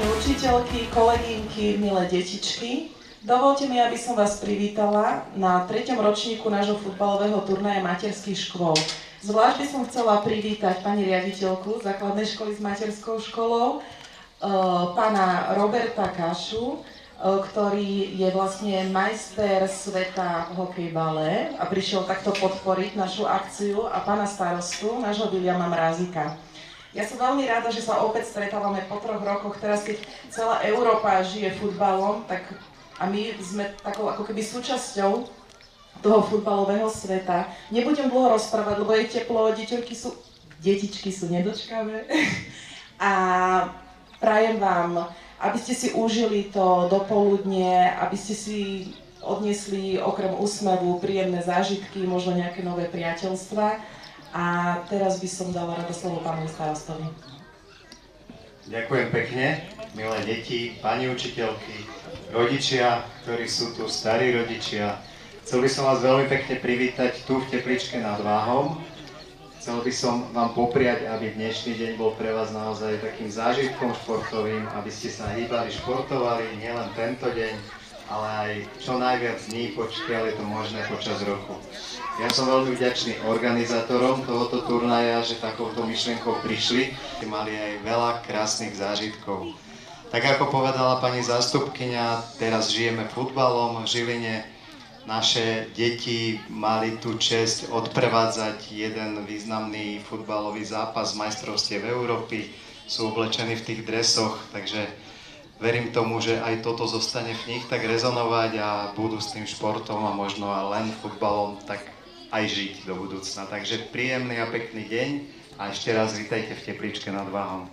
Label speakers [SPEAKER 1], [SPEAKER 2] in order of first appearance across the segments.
[SPEAKER 1] učiteľky, kolegynky, milé detičky. Dovolte mi, aby som vás privítala na 3. ročníku nášho futbalového turnaja materských škôl. Zvlášť by som chcela privítať pani riaditeľku základnej školy s materskou školou, pána Roberta Kašu, ktorý je vlastne majster sveta v hokejbale a prišiel takto podporiť našu akciu, a pána starostu, nášho Viliama Mrázika. Ja som veľmi rada, že sa opäť stretávame po 3 rokoch. Teraz, keď celá Európa žije futbalom, tak a my sme takou ako keby súčasťou toho futbalového sveta. Nebudem dlho rozprávať, lebo je teplo, detičky sú nedočkavé. A prajem vám, aby ste si užili to dopoludnie, aby ste si odniesli okrem úsmevu príjemné zážitky, možno nejaké nové priateľstvá. A teraz by som dala rada slovo pánovi starostovi.
[SPEAKER 2] Ďakujem pekne, milé deti, pani učiteľky, rodičia, ktorí sú tu, starí rodičia. Chcel by som vás veľmi pekne privítať tu v Tepličke nad Váhom. Chcel by som vám popriať, aby dnešný deň bol pre vás naozaj takým zážitkom športovým, aby ste sa hýbali, športovali nielen tento deň, ale aj čo najviac dní, pokiaľ je to možné počas roku. Ja som veľmi vďačný organizátorom tohoto turnaja, že takouto myšlienkou prišli. Mali aj veľa krásnych zážitkov. Tak ako povedala pani zástupkyňa, teraz žijeme futbalom v Žiline. Naše deti mali tú česť odprevádzať jeden významný futbalový zápas majstrovstiev Európy. Sú oblečení v tých dresoch, takže verím tomu, že aj toto zostane v nich tak rezonovať a budú s tým športom a možno aj len futbalom tak aj žiť do budúcna. Takže príjemný a pekný deň a ešte raz vítajte v Tepličke nad Váhom.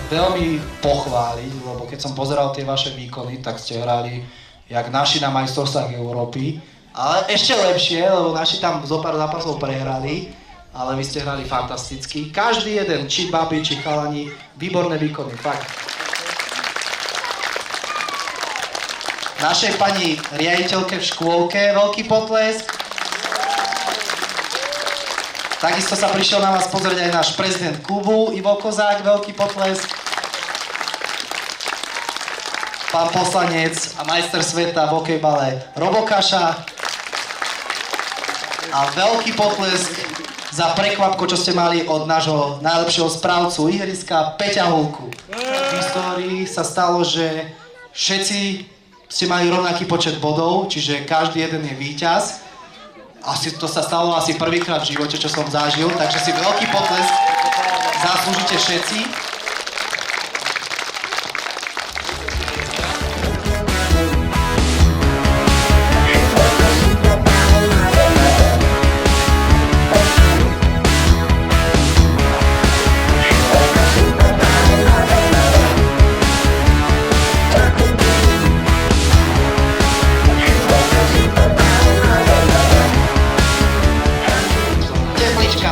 [SPEAKER 3] veľmi pochváliť, lebo keď som pozeral tie vaše výkony, tak ste hrali jak naši na majstrovstvách Európy. Ale ešte lepšie, lebo naši tam zo pár zápasov prehrali, ale vy ste hrali fantasticky. Každý jeden, či babi, či chalani, výborné výkony, fakt. Našej pani riaditeľke v škôlke veľký potlesk. Takisto sa prišiel na vás pozrieť aj náš prezident klubu Ivo Kozák, veľký potlesk. Pán poslanec a majster sveta v hokejbale Robo Kaša. A veľký potlesk za prekvapko, čo ste mali od nášho najlepšieho správcu ihriska Peťa Hulku. V histórii sa stalo, že všetci ste mali rovnaký počet bodov, čiže každý jeden je víťaz. To sa stalo asi prvýkrát v živote, čo som zažil, takže si veľký potlesk zaslúžite všetci.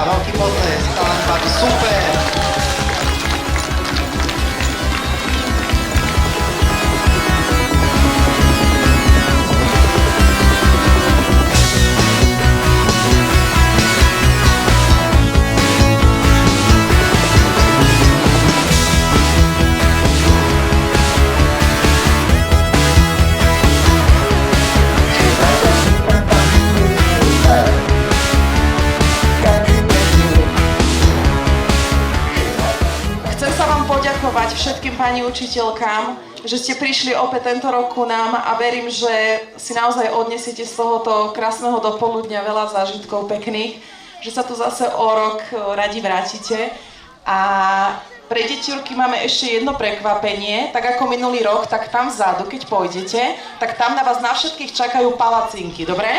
[SPEAKER 3] Veľký potlesk, chalani, babi, super!
[SPEAKER 1] Poďakovať všetkým pani učiteľkám, že ste prišli opäť tento rok ku nám a verím, že si naozaj odnesiete z tohoto krásneho dopoludňa veľa zážitkov pekných, že sa tu zase o rok radi vrátite. A pre detiurky máme ešte jedno prekvapenie, tak ako minulý rok, tak tam vzadu, keď pôjdete, tak tam na vás na všetkých čakajú palacinky, dobre?